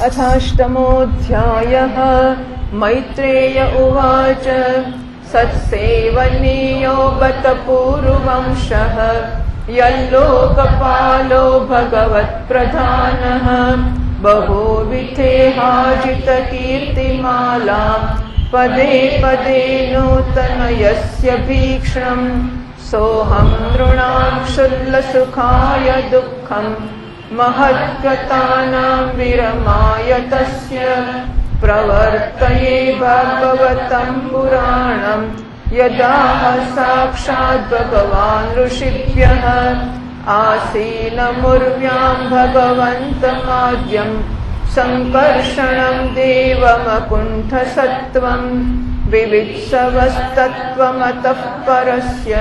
अथाष्टमोऽध्यायः। मैत्रेय उवाच सत्सेवनीयो बत पूर्ववंशः यल्लोकपालो भगवत्प्रधानः बहुविधेहाजितकीर्तिमालां पदे पदे नूतनयस्य भीक्ष्णम् सोऽहं नृणां क्षुल्लसुखाय दुःखम् महद्गतानां विरमाय तस्य प्रवर्तये भगवतं पुराणं यदा साक्षात् भगवान् ऋषिभ्यः आसीनमुर्व्यां भगवन्तमाद्यं संकर्षणं देवमकुण्ठसत्त्वं विवित्सवस्तत्त्वमतः परस्य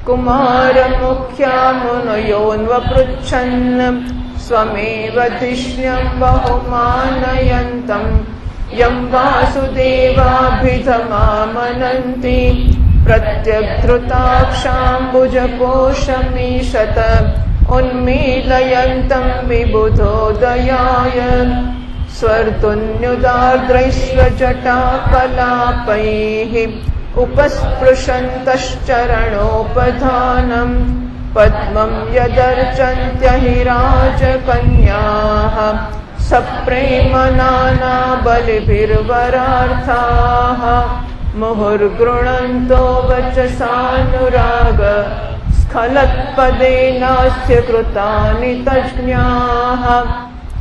कुमारमुख्या मुनयोन्वपृच्छन् स्वमेव धिष्ण्यं बहुमानयन्तं यं वासुदेवाभिधमामनन्ति प्रत्यग्धृताक्षाम्बुजकोशमीशत उन्मीलयन्तं विबुधोदयाय स्वर्तुन्युदार्द्रैश्वजटाकलापैः उपस्पृशन्तश्चरणोपधानं पद्मं यदर्चन्त्यहिराजकन्याः सप्रेम नाना बलिभिर्वरार्थाः मुहुर्गृणन्तो वचसानुराग स्खलत्पदेनास्य कृतानि तज्ज्ञाः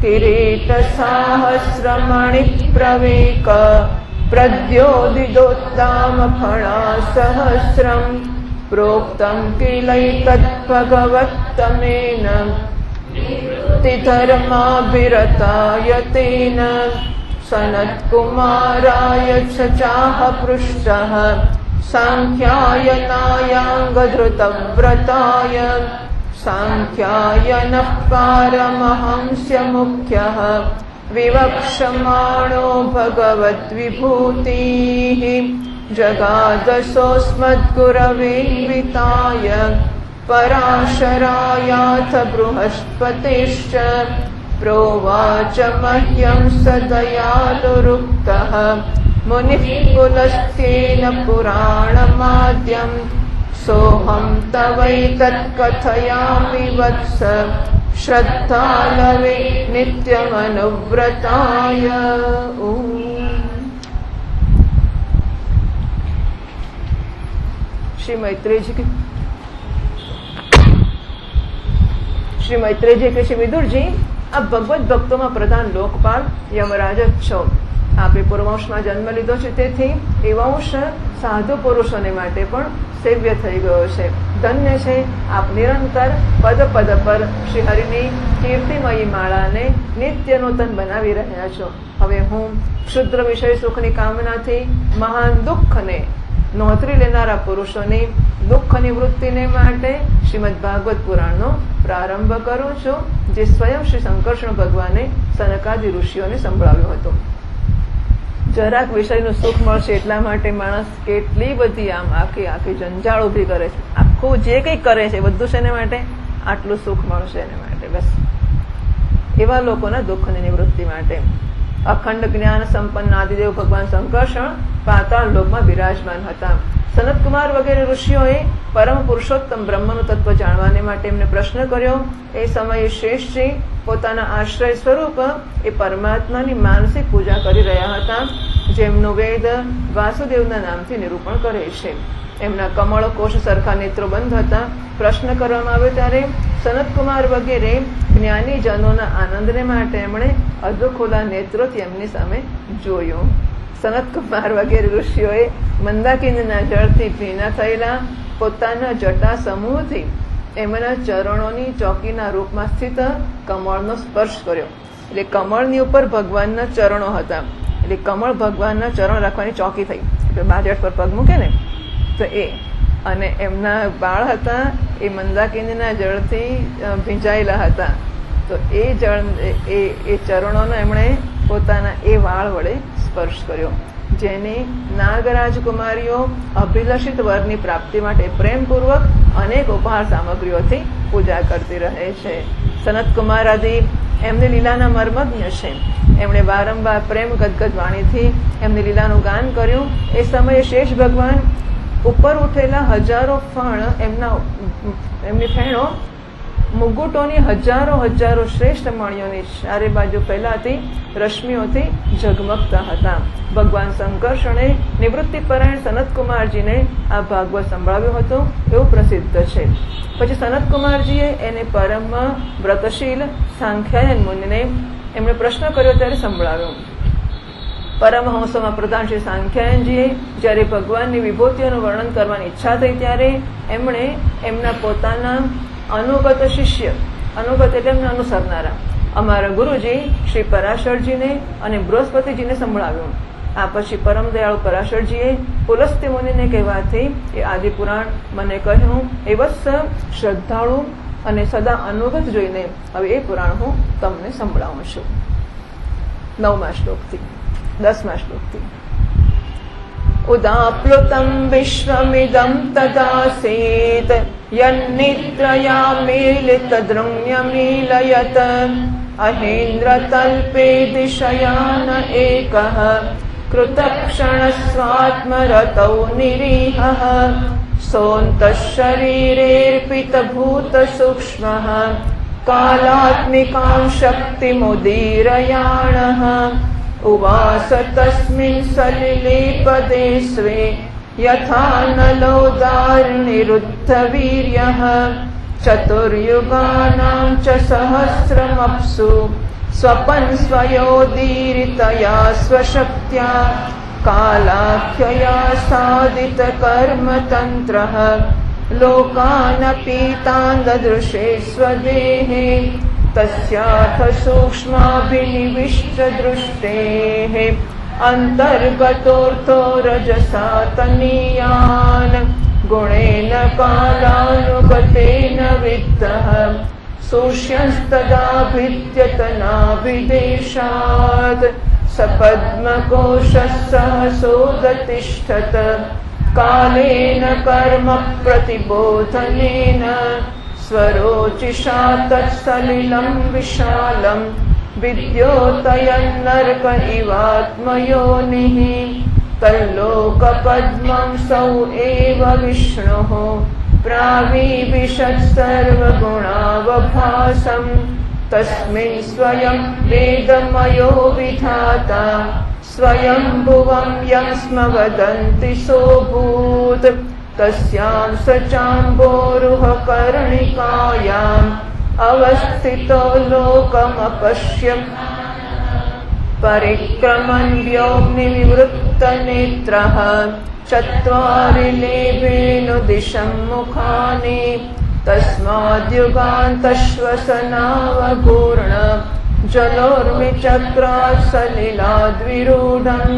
किरीटसाहस्रमणिप्रवेक प्रद्योदिदोत्तामफणासहस्रम् प्रोक्तं किलैतद्भगवत्तमेन तिधर्माभिरताय तेन सनत्कुमाराय च चाह पृष्टः साङ्ख्यायनायाङ्गधृतव्रताय साङ्ख्यायनः पारमहंस्य मुख्यः विवक्षमाणो भगवद्विभूतिः जगादसोऽस्मद्गुरवेन्विताय पराशरायाथ बृहस्पतिश्च प्रोवाच मह्यं स दयालुरुक्तः मुनिः पुलस्त्येन पुराणमाद्यं सोऽहं तवैतत्कथयामि वत्स श्रद्धालवे नित्यमनुव्रताय। श्री मैत्रेय जी કે શ્રી વિદુરજી, આ ભગવત ભક્તોમાં પ્રધાન લોકપાલ યમરાજ જ છો. આપે પૂર્વવંશમાં જન્મ લીધો છે, તેથી એ વંશ સાધુ પુરુષોને માટે પણ સેવ્ય થઈ ગયો છે. ધન્ય છે આપ નિરંતર પદ પદ પર શ્રી હરિની કીર્તિમયી માળાને નિત્ય નૂતન બનાવી રહ્યા છો. હવે હું ક્ષુદ્ર વિષય સુખની કામનાથી મહાન દુઃખને નોંધરી લેનારા પુરુષોની દુઃખ નિવૃત્તિને માટે શ્રીમદ ભાગવત પુરાણનો પ્રારંભ કરું છું, જે સ્વયં શ્રી શંકરષણ ભગવાને સનકાદી ઋષિઓને સંભળાવ્યું હતું. જરાક વિષયનું સુખ મળશે એટલા માટે માણસ કેટલી બધી આમ આખી જંજાળ ઉભી કરે છે. આખું જે કંઈ કરે છે બધું છે એને માટે આટલું સુખ મળશે એને માટે. બસ એવા લોકોના દુઃખની નિવૃત્તિ માટે અખંડ જ્ઞાન સંપન્ન આદિદેવ ભગવાન શંકરષણ પાતાળ લોકમાં બિરાજમાન હતા. સનતકુમાર વગેરે ઋષિઓએ પરમ પુરુષોત્તમ બ્રહ્મનું તત્વ જાણવાને માટે એમને પ્રશ્ન કર્યો. એ સમયે શ્રેષ્ઠજી પોતાના આશ્રય સ્વરૂપ એ પરમાત્માની માનસિક પૂજા કરી રહ્યા હતા, જેમનું વેદ વાસુદેવના નામથી નિરૂપણ કરે છે. એમના કમળ કોષ સરખા નેત્રો બંધ હતા. પ્રશ્ન કરવામાં આવ્યો ત્યારે સનતકુમાર વગેરે જ્ઞાની જનોના આનંદને માટે એમણે અધોખોલા નેત્રોથી એમની સામે જોયું. સનતકુમાર વગેરે ઋષિઓએ મંદાકિનીના જળથી ભીના થયેલા પોતાના જટા સમૂહથી એમના ચરણોની ચોકીના રૂપમાં સ્થિત કમળનો સ્પર્શ કર્યો. એટલે કમળની ઉપર ભગવાનના ચરણો હતા. એટલે કમળ ભગવાનના ચરણ રાખવાની ચોકી થઈ. એટલે બાજટ પર પગ મૂકે ને તો એ, અને એમના બાળ હતા એ મંદાકિનીના જળથી ભીંજાયેલા હતા. તો એ જળ એ ચરણોનો એમણે પોતાના એ વાળ વડે સ્પર્શ કર્યો, જેની નાગરાજ કુમારીઓ અભિલષિત વરની પ્રાપ્તિ માટે પ્રેમપૂર્વક અનેક ઉપહાર સામગ્રીઓથી પૂજા કરતી રહે છે. સનતકુમાર આદિ એમની લીલાના મર્મજ્ઞ છે. એમણે વારંવાર પ્રેમ ગદગદ વાણીથી એમની લીલાનું ગાન કર્યું. એ સમયે શેષ ભગવાન ઉપર ઉઠેલા હજારો ફણ એમની ફેણો મુગુટોની હજારો શ્રેષ્ઠ મણિયોની ચારે બાજુ ફેલાતી રશ્મિઓથી ઝગમગતા હતા. ભગવાન શંકર્ષણે નિવૃત્તિપરાયણ સનતકુમારજીને આ ભાગવત સંભળાવ્યો હતો એવું પ્રસિદ્ધ છે. પછી સનતકુમારજીએ એને પરમ વ્રતશીલ સાંખ્યાયન મુનિને એમણે પ્રશ્ન કર્યો ત્યારે સંભળાવ્યો. પરમહંસોમાં પ્રધાન શ્રી સાંખ્યાયનજીએ જ્યારે ભગવાનની વિભૂતિઓનું વર્ણન કરવાની ઈચ્છા થઈ ત્યારે એમણે એમના પોતાના અનુગત શિષ્ય, અનુગત એટલે એમને અનુસરનારા અમારા ગુરુજી શ્રી પરાશરજીને અને બૃહસ્પતિજીને સંભળાવ્યું. આ પછી પરમ દયાળુ પરાશરજીએ પુલસ્ત્ય મુનિને કહેવાથી એ આદિપુરાણ મને કહ્યું. એ વત્સ શ્રદ્ધાળુ અને સદા અનુગત જોઈને હવે એ પુરાણ હું તમને સંભળાવું છું. 9મા શ્લોકથી 10મા શ્લોકથી. ઉદાપ્લુતમ વિશ્વમિદં તદાસીત યન્નિદ્રયા મીલિતદૃણ્યમીલયત અહેન્દ્રતલ્પે દિશયાન એકઃ કૃતક્ષણસ્વાત્મરતૌ નિરીહઃ સોऽन्तઃશરીરેऽર્પિતભૂતસૂક્ષ્મઃ કાલાત્મિકાં શક્તિमुदीरयाणः उवास तस्मिन् सलिलेपदे स्वे यथा नलोदार्निरुद्धवीर्यः चतुर्युगानां च सहस्रमप्सु स्वपन् स्वयोदीरितया स्वशक्त्या कालाख्यया साधितकर्मतन्त्रः लोकानपीतान् ददृशे स्वदेहे तस्याथ सूक्ष्माभिनिविष्टदृष्टेः अन्तर्गतोऽर्थो रजसा तनीयान् गुणेन कालानुगतेन विद्धः सूष्यंस्तदाभिद्यतनाभिदेशात् सपद्मकोशः सहसोदतिष्ठत कालेन कर्म प्रतिबोधनेन स्वरोचिषा तत्सलिलं विशालं विद्योतयन्नर्क इवात्मयोनिः तल्लोकपद्मं सौ एव विष्णुः प्राविविशत् सर्वगुणावभासं तस्मिन् स्वयं वेदमयो विधाता स्वयंभुवं यं स्म वदन्ति सोऽभूत् तस्यां स चाम्बोरुहकर्णिकायाम् अवस्थितो लोकमपश्यन् परिक्रमन् व्योम्निविवृत्तनेत्रः चत्वारि लेभेनुदिशं मुखानि तस्माद्युगान्तश्वसनावगूर्ण जलोर्मिचक्रात् सलिलाद्विरूढम्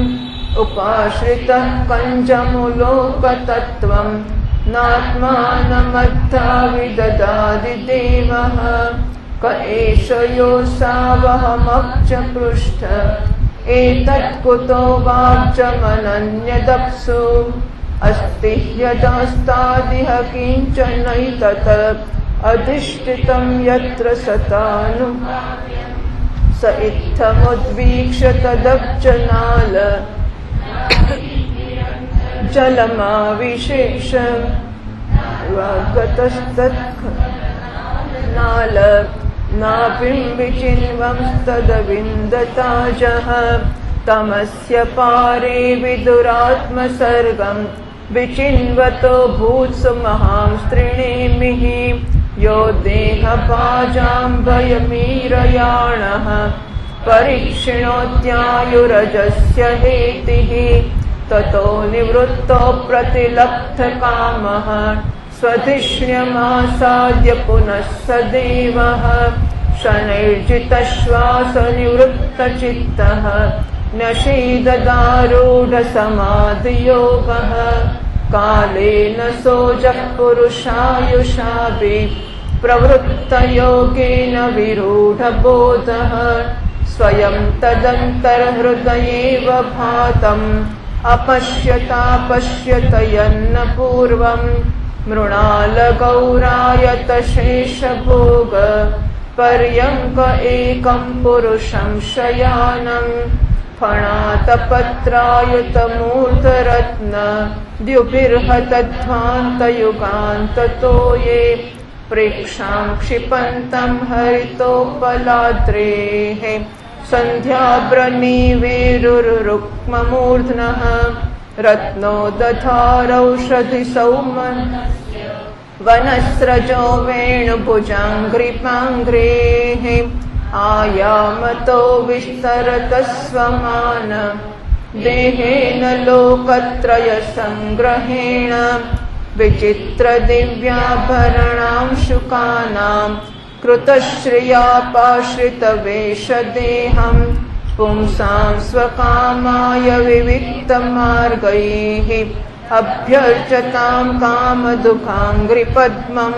उपाश्रितः कञ्जमुलोकतत्त्वं नात्मानमद्धा विददाति देवः क एष योऽसावहमब्जपृष्ठ एतत्कुतो वाब्जमनन्यदप्सु अस्ति ह्यदास्तादिह किञ्चनैतत् अधिष्ठितं यत्र सतानु स इत्थमुद्वीक्ष्य तदब्जनाल जलमाविशेष वागतस्तत्नाल नाभिं विचिन्वंस्तदविन्दताजः तमस्य पारे विदुरात्मसर्गं विचिन्वतो भूत्सु महां स्त्रीणेमिः यो देहपाजाम्भयमीरयाणः परीक्षिणोत्यायुरजस्य हेतिः ततो निवृत्तो प्रतिलब्धकामः स्वधिष्ण्यमासाद्य पुनः स देवः शनैर्जितश्वासनिवृत्तचित्तः न्यषीददारूढसमाधियोगः कालेन सोऽजः पुरुषायुषाभिः प्रवृत्तयोगेन विरूढबोधः स्वयं तदन्तर्हृदयेव भातम् अपश्यतापश्यत यन्न पूर्वम् मृणालगौरायत शेषभोग पर्यङ्क एकं पुरुषं शयानं फणातपत्रायुतमूर्धरत्न द्युभिर्हतध्वान्तयुगान्ततो ये प्रेक्षां क्षिपन्तं हरितोपलाद्रेः सन्ध्याब्रनीवेरुरुक्ममूर्ध्नः रत्नो दधारौषधिसौमन् वनस्रजो वेणुभुजाङ्घ्रिपाङ्घ्रेः आयामतो विस्तरतस्वमान देहेन लोकत्रयसङ्ग्रहेण विचित्रदिव्याभरणांशुकानां कृतश्रियापाश्रितवेषदेहं पुंसां स्वकामाय विविक्तमार्गैः अभ्यर्चतां कामदुःखाङ्घ्रिपद्मं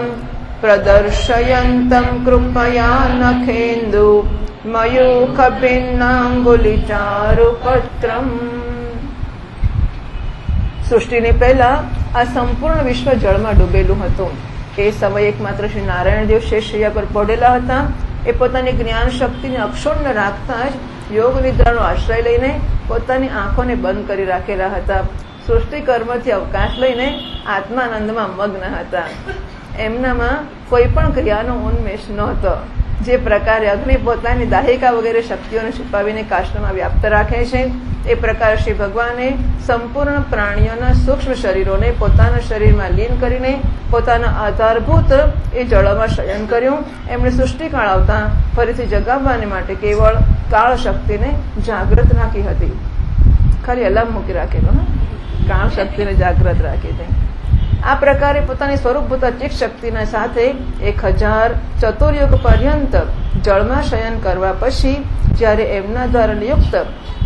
प्रदर्शयन्तं कृपया नखेन्दु मयूखभिन्नाङ्गुलिचारुपत्रम्। સૃષ્ટિને પહેલા આ સંપૂર્ણ વિશ્વ જળમાં ડૂબેલું હતું. એ સમયે એકમાત્ર શ્રી નારાયણદેવ શેષશૈયા પર પડેલા હતા. એ પોતાની જ્ઞાન શક્તિને અક્ષુણ્ણ રાખતા જ યોગ નિદ્રાનો આશ્રય લઈને પોતાની આંખોને બંધ કરી રાખેલા હતા. સૃષ્ટિ કર્મથી અવકાશ લઈને આત્માનંદમાં મગ્ન હતા. એમનામાં કોઈ પણ ક્રિયાનો ઉન્મેષ નહોતો. જે પ્રકારે અગ્નિ પોતાની દાહિકા વગેરે શક્તિઓને છુપાવીને કાષ્ઠમાં વ્યાપ્ત રાખે છે, એ પ્રકારે શ્રી ભગવાને સંપૂર્ણ પ્રાણીઓના સૂક્ષ્મ શરીરોને પોતાના શરીરમાં લીન કરીને પોતાના આધારભૂત એ જળમાં શયન કર્યું. એમણે સૃષ્ટિકાળ આવતા ફરીથી જગાવવાને માટે કેવળ કાળ શક્તિને જાગૃત રાખી હતી. ખાલી અલાર્મ મૂકી રાખેલો, કાળ શક્તિને જાગૃત રાખી હતી. આ પ્રકારે પોતાની સ્વરૂપભૂત ચિત્ત શક્તિના સાથે 1000 ચતુર્યુગ પર્યંત જળમાં શયન કરવા પછી જ્યારે એમના દ્વારા નિયુક્ત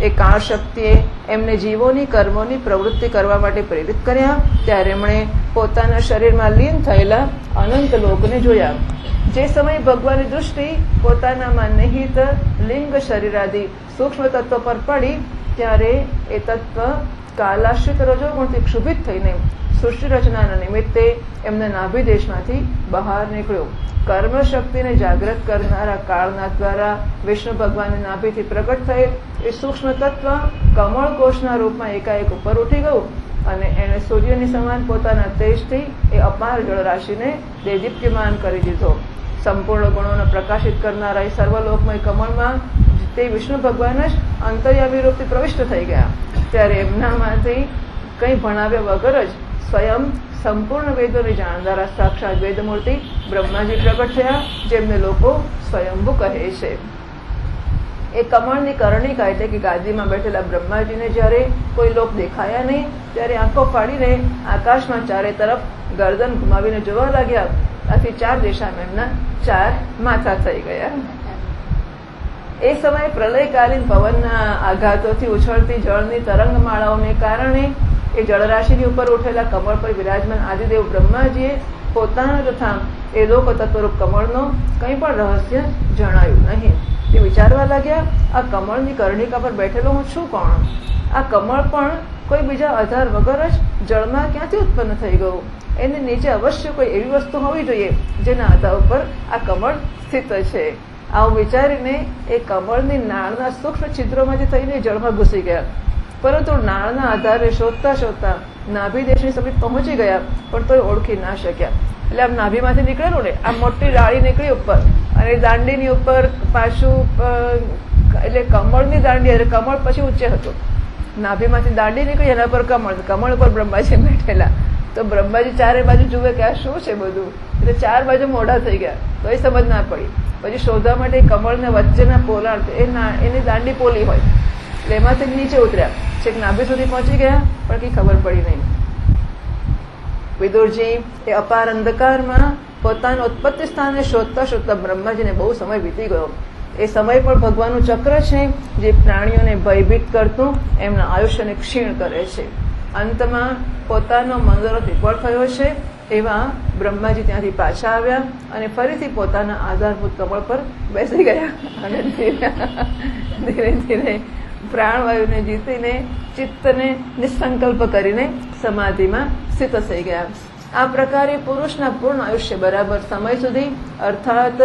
એ કાળ શક્તિએ એમને જીવોની કર્મોની પ્રવૃત્તિ કરવા માટે પ્રેરિત કર્યા, ત્યારે એમણે પોતાના શરીરમાં લીન થયેલા અનંત લોકને જોયા. જે સમયે ભગવાનની દૃષ્ટિ પોતાનામાં નિહિત લિંગ શરીરાદિ સૂક્ષ્મ તત્વ પર પડી, ત્યારે એ તત્વ કાલાશ્રિત રજોગુણથી ક્ષુભિત થઈને સૃષ્ટિ રચનાના નિમિત્તે એમના નાભિદેશમાંથી બહાર નીકળ્યો. કર્મ શક્તિને જાગૃત કરનારા કાળના દ્વારા વિષ્ણુ ભગવાનની નાભિથી પ્રગટ થયેલ એ સૂક્ષ્મ તત્વ કમળ કોષના રૂપમાં એકાએક ઉપર ઉઠી ગયું અને એણે સૂર્યની સમાન પોતાના તેજથી એ અપાર જળરાશિને દેદીપ્યમાન કરી દીધો. સંપૂર્ણ ગુણોને પ્રકાશિત કરનારા એ સર્વલોકમય કમળમાં તે વિષ્ણુ ભગવાન જ અંતર્યામી રૂપથી પ્રવિષ્ટ થઈ ગયા. ત્યારે એમનામાંથી કંઈ ભણાવ્યા વગર જ સ્વયં સંપૂર્ણ વેદોને જાણનારા સાક્ષાત વેદમૂર્તિ બ્રહ્માજી પ્રગટ થયા, જેમને લોકો સ્વયંભૂ કહે છે. એ કમળની કર્ણિકા એટલે કે ગાદીમાં બેઠેલા બ્રહ્માજીને જ્યારે કોઈ લોક દેખાયા નહીં, ત્યારે આંખો ફાડીને આકાશમાં ચારે તરફ ગરદન ઘુમાવીને જોવા લાગ્યા. આથી 4 દિશામાં એમના 4 માથા થઈ ગયા. એ સમયે પ્રલયકાલીન પવનના આઘાતોથી ઉછળતી જળની તરંગમાળાઓને કારણે એ જળરાશિની ઉપર ઉઠેલા કમળ પર વિરાજમાન આદિદેવ બ્રહ્માજીએ પોતાના તથા એ લોક તત્વરૂપ કમળનો કંઈ પણ રહસ્ય જણાયું નહીં. તે વિચારવા લાગ્યા, આ કમળની કર્ણિકા પર બેઠેલો હું છું કોણ? આ કમળ પણ કોઈ બીજા આધાર વગર જ જળમાં ક્યાંથી ઉત્પન્ન થઈ ગયું? એની નીચે અવશ્ય કોઈ એવી વસ્તુ હોવી જોઈએ જેના આધાર ઉપર આ કમળ સ્થિત છે. આવું વિચારીને એ કમળની નાળના સૂક્ષ્મ છિદ્રોમાંથી થઈને જળમાં ઘૂસી ગયા. પરંતુ નાળના આધારે શોધતા શોધતા નાભિદેશની સમીપ પહોંચી ગયા, પણ તોય ઓળખી ના શક્યા. એટલે આમ નાભીમાંથી નીકળેલું ને, આમ મોટી ડાળી નીકળી ઉપર અને દાંડીની ઉપર પાછું એટલે કમળની દાંડી, એટલે કમળ પછી ઊંચે હતું. નાભીમાંથી દાંડી નીકળી, એના પર કમળ ઉપર બ્રહ્માજી બેઠેલા. તો બ્રહ્માજી ચારે બાજુ જુએ કે આ શું છે બધું, એટલે 4 બાજુ મોઢા થઈ ગયા. તો એ સમજ ના પડી. પછી શોધવા માટે કમળના વચ્ચેના પોલાણ એની દાંડી પોલી હોય, એટલે એમાંથી નીચે ઉતર્યા. છેક નાભી સુધી પહોંચી ગયા, પણ કઈ ખબર પડી નહીં. વિદુરજી એ અપાર અંધકારમાં પોતાના ઉત્પત્તિ સ્થાને શોધતા શોધતા બ્રહ્માજીને બહુ સમય વીતી ગયો. એ સમય પણ ભગવાનનું ચક્ર છે, જે પ્રાણીઓને ભયભીત કરતું એમના આયુષ્યને ક્ષીણ કરે છે. અંતમાં પોતાનો મંદરો વિફળ થયો છે એવા બ્રહ્માજી ત્યાંથી પાછા આવ્યા અને ફરીથી પોતાના આધારભૂત કમળ પર બેસી ગયા અને ધીરે ધીરે પ્રાણવાયુને જીતીને ચિત્તને નિસંકલ્પ કરીને સમાધિમાં સ્થિત થઈ ગયા. આ પ્રકારે પુરુષના પૂર્ણ આયુષ્ય બરાબર સમય સુધી અર્થાત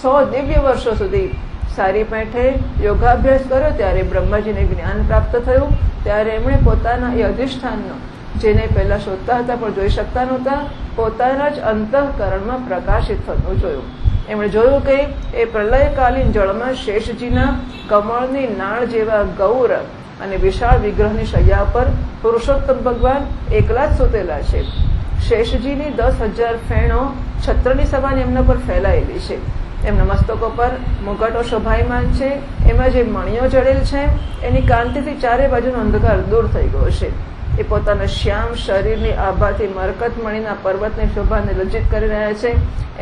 100 દિવ્ય વર્ષો સુધી સારી પેઠે યોગાભ્યાસ કર્યો. ત્યારે બ્રહ્માજીને જ્ઞાન પ્રાપ્ત થયું. ત્યારે એમણે પોતાના એ અધિષ્ઠાનનો, જેને પહેલા શોધતા હતા પણ જોઈ શકતા નહોતા, પોતાના જ અંતઃકરણમાં પ્રકાશિત થતું જોયું. એમણે જોયું કે એ પ્રલયકાલીન જળમાં શેષજીના કમળની નાળ જેવા ગૌર અને વિશાળ વિગ્રહની શૈયા પર પુરુષોત્તમ ભગવાન એકલા જ સૂતેલા છે. શેષજીની 10,000 ફેણો છત્રની સમાન એમના પર ફેલાયેલી છે. એમના મસ્તકો પર મુગટો શોભાયમાન છે. એમાં જે મણીઓ જડેલ છે એની કાંતિથી ચારે બાજુનો અંધકાર દૂર થઈ ગયો છે. એ પોતાના શ્યામ શરીરની આભાથી મરકત મણીના પર્વતની શોભાને લજ્જિત કરી રહ્યા છે.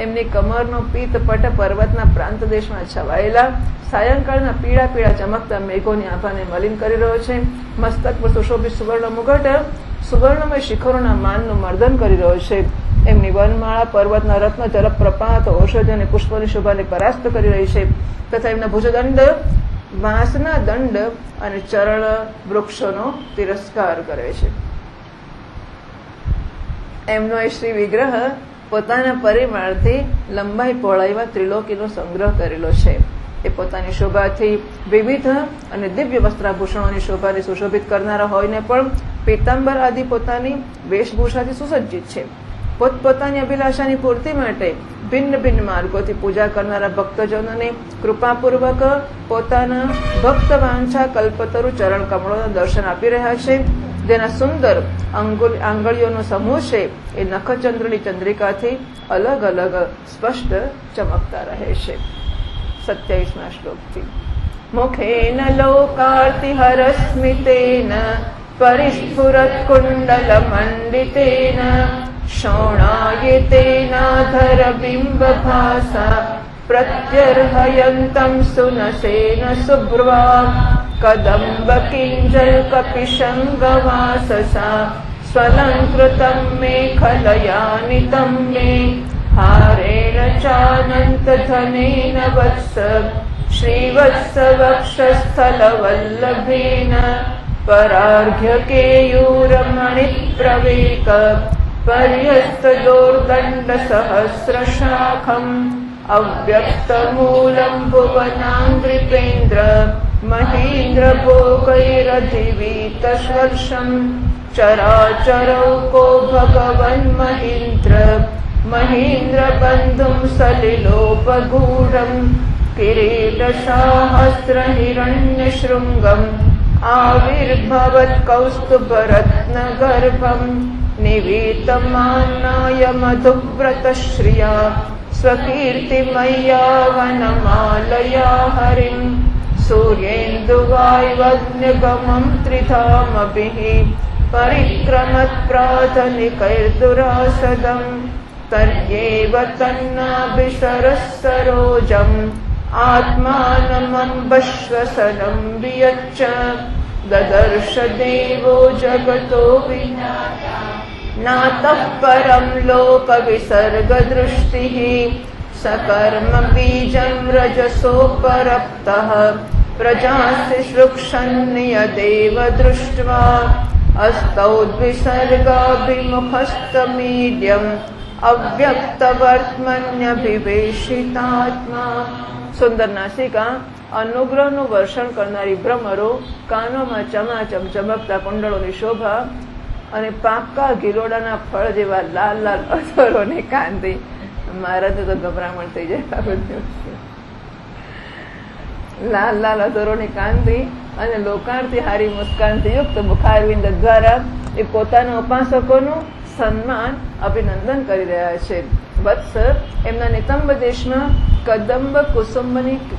એમની કમરનો પીત પટ પર્વતના પ્રાંત દેશમાં છવાયેલા સાયંકાળના પીળા પીળા ચમકતા મેઘોની આભાને મલિન કરી રહ્યો છે. મસ્તક પર સુશોભિત સુવર્ણ મુગટ સુવર્ણમય શિખરોના માનનું મર્દન કરી રહ્યો છે. એમની વનમાળા પર્વતના રત્ન જલપ્રપાત ઔષધિ અને પુષ્પોની શોભાને પરાસ્ત કરી રહી છે. તથા એમના ભુજદંડ વાંસના દંડ અને ચરણ વૃક્ષોનો તિરસ્કાર કરે છે. એમનો એ શ્રી વિગ્રહ પોતાના પરિમાણથી લંબાઈ પહોળાઈમાં ત્રિલોકીનો સંગ્રહ કરેલો છે. એ પોતાની શોભાથી વિવિધ અને દિવ્ય વસ્ત્રાભૂષણોની શોભાને સુશોભિત કરનારા હોઈને પણ પીતાંબર આદિ પોતાની વેશભૂષાથી સુસજ્જિત છે. પોતપોતાની અભિલાષાની પૂર્તિ માટે ભિન્ન ભિન્ન માર્ગોથી પૂજા કરનારા ભક્તજનોને કૃપાપૂર્વક પોતાના ભક્ત વાંછા કલ્પતરુ ચરણ કમળોના દર્શન આપી રહ્યા છે. જેના સુંદર આંગળીઓનો સમૂહ છે એ નખચંદ્રની ચંદ્રિકાથી અલગ અલગ સ્પષ્ટ ચમકતા રહે છે. 27મા શ્લોકથી મુખેન લોકાર્તિહરસ્મિતેન પરિસ્ફુરત કુંડલ મંડિતેન શોણાયેતેનાધર બિંબ ભાસા પ્રત્યર્હયંતમ સુનસેન શુભ્રવા કદંબ કિંજલ કપિશંગવાસસા સ્વલંકૃતમ મે ખલયાનિતમ મે હારેણ ચાનંત ધનેન વત્સ શ્રીવત્સ વક્ષસ્થલવલ્લભેન પરાર્ઘ્ય કેયુરમણિ પ્રવેક પર્યસ્ત દોર્દંડ સહસ્ર શાખમ અવ્યક્ત મૂલમ ભુવનાંગ્રિપેન્દ્ર મહેન્દ્ર ભોગૈરધિવીત સ્વર્ષમ ચરાચરૌકો ભગવન મહેન્દ્ર બંધુમ સલિલોપગૂઢમ કિરીટ સાહસ્ર હિરણ્ય શૃંગમ આવિર્ભવત કૌસ્તુભ રત્ન ગર્ભમ નિવીતમાનાય મધુવ્રત શ્રિયા સ્વકીર્તિમય્યા વનમાલયા હરિમ સૂર્યેન્દુવાયુવગ્નિગમં ત્રિધામભિઃ પરિક્રમત પ્રાથનિકૈર્દુરાસદમ તર્યેવ તન્નાભિસરસરોજમ આત્માનમંબશ્વસनं વિયચ્ચ દદર્શ દેવો જગતો વિનાતા નાતઃ પરમ લોક વિસર્ગ દૃષ્ટિઃ सकर्म बीजं रजसोपरक्तः प्रजास्ति सृक्षन्नियदेव दृष्ट्वा अस्तौ द्विसर्गाभिमुखस्तमीड्यम् અવ્યક્તવર્તમન્યભિવેશિતાત્મા. સુંદર નાસિકા, અનુગ્રહનું વર્ષણ કરનારી ભ્રમરો, કાનોમાં ચમાચમ ચમકતા કુંડળોની શોભા અને પાકા ગિલોડાના ફળ જેવા લાલ લાલ અધરોની કાંતિ. મારા તો ગભરામણ થઈ જાય. લાલ લાલ અધરોની કાંતિ અને લોકાર્થી હારી મુસ્કાનથી યુક્ત મુખારવિંદ દ્વારા એ પોતાના ઉપાસકોનું સન્માન અભિનંદન કરી રહ્યા છે. વત્સ એમના નિતંબ દેશમાં કદંબ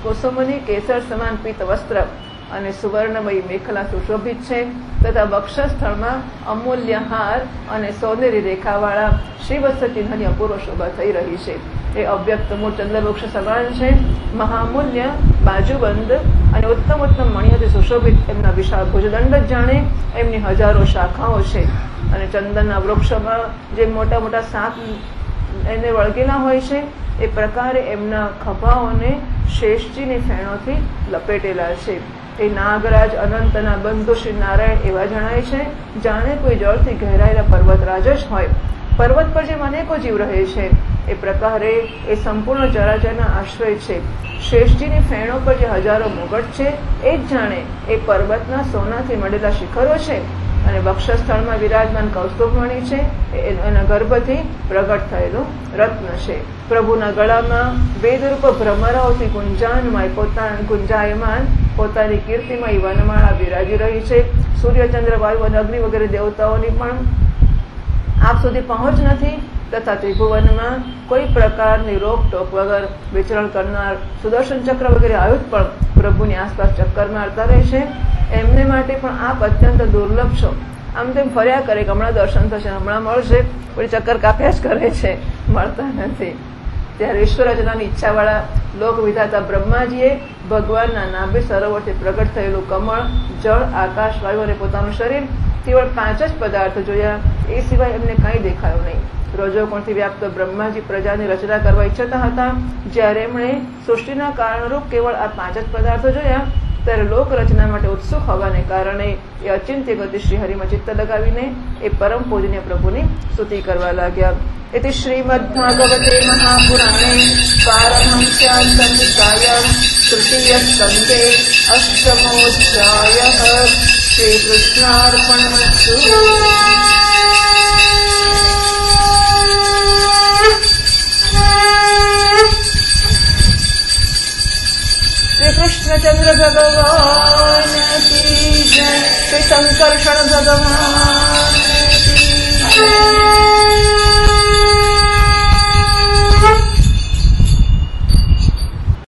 કુસુમની કેસર સમાન પીત વસ્ત્ર અને સુવર્ણમયી મેખલા સુશોભિત છે તથા વક્ષસ્થળમાં અમૂલ્ય હાર અને સોનેરી રેખાવાળા શ્રીવત્સ ચિહ્નની અપૂર્વ શોભા થઈ રહી છે. એ અવ્યક્ત મૂળ ચંદ્રવૃક્ષ સમાન છે. મહામૂલ્ય બાજુબંધ અને ઉત્તમ ઉત્તમ મણિઓથી સુશોભિત એમના વિશાળ ભુજદંડ જ જાણે એમની હજારો શાખાઓ છે. અને ચંદનના વૃક્ષોમાં જે મોટા મોટા સાપ એને વળગેલા હોય છે એ પ્રકારે એમના ખભાઓને શેષજીની ફેણોથી લપેટેલા છે. એ નાગરાજ અનંતના બંધુ શ્રી નારાયણ એવા જણાય છે જાણે કોઈ જળથી ઘેરાયેલા પર્વતરાજ જ હોય. પર્વત પર જેમ અનેકો જીવ રહે છે એ પ્રકારે એ સંપૂર્ણ ચરાચરના આશ્રય છે. શ્રેષ્ઠજીની ફેણો પર જે હજારો મુગટ છે એ જ જાણે એ પર્વતના સોનાથી મળેલા શિખરો છે અને વક્ષસ્થળમાં વિરાજમાન કૌસ્તુભમણિ છે એના ગર્ભથી પ્રગટ થયેલું રત્ન છે. પ્રભુના ગળામાં વેદરૂપ ભ્રમરાઓથી ગુંજાયમાન પોતાની કીર્તિમય વનમાળા બિરાજી રહી છે. સૂર્યચંદ્ર વાયુ અને અગ્નિ વગેરે દેવતાઓની પણ આપ સુધી પહોંચ નથી તથા ત્રિભુવનમાં કોઈ પ્રકારની રોકટોક વગર વિચરણ કરનાર સુદર્શન ચક્ર વગેરે આયુધ પણ પ્રભુની આસપાસ ચક્કર મારતા રહે છે. એમને માટે પણ આપ અત્યંત દુર્લભ છો. આમ તેમ ફર્યા કરે કે હમણાં દર્શન થશે, હમણાં મળશે, પછી ચક્કર કાપ્યા જ કરે છે, મળતા નથી. ત્યારે ઈશ્વર રચનાની ઈચ્છાવાળા લોક વિધાતા બ્રહ્માજીએ ભગવાનના નાભી સરોવરથી પ્રગટ થયેલું કમળ, જળ, આકાશ, વાયુ અને પોતાનું શરીર કેવળ 5 જ પદાર્થો જોયા. એ સિવાય એમને કંઈ દેખાયું નહીં. રજોગુણથી વ્યાપ્ત બ્રહ્માજી પ્રજાની રચના કરવા ઈચ્છતા હતા. જ્યારે એમણે સૃષ્ટિના કારણરૂપ કેવળ આ 5 જ પદાર્થો જોયા ત્યારે લોક રચના માટે ઉત્સુક હોવાને કારણે એ અચિંત્ય ગતિ શ્રી હરિમાં ચિત્ત લગાવીને એ પરમ પૂજનીય પ્રભુની સ્તુતિ કરવા લાગ્યા. इति श्रीमद्भागवते महापुराणे पारमहंस्यां संहितायां तृतीयस्कन्धे अष्टमोऽध्यायः. श्रीकृष्णार्पणमस्तु. श्री कृष्णचंद्र भगवान की जय. श्री संकर्षण भगवान की जय.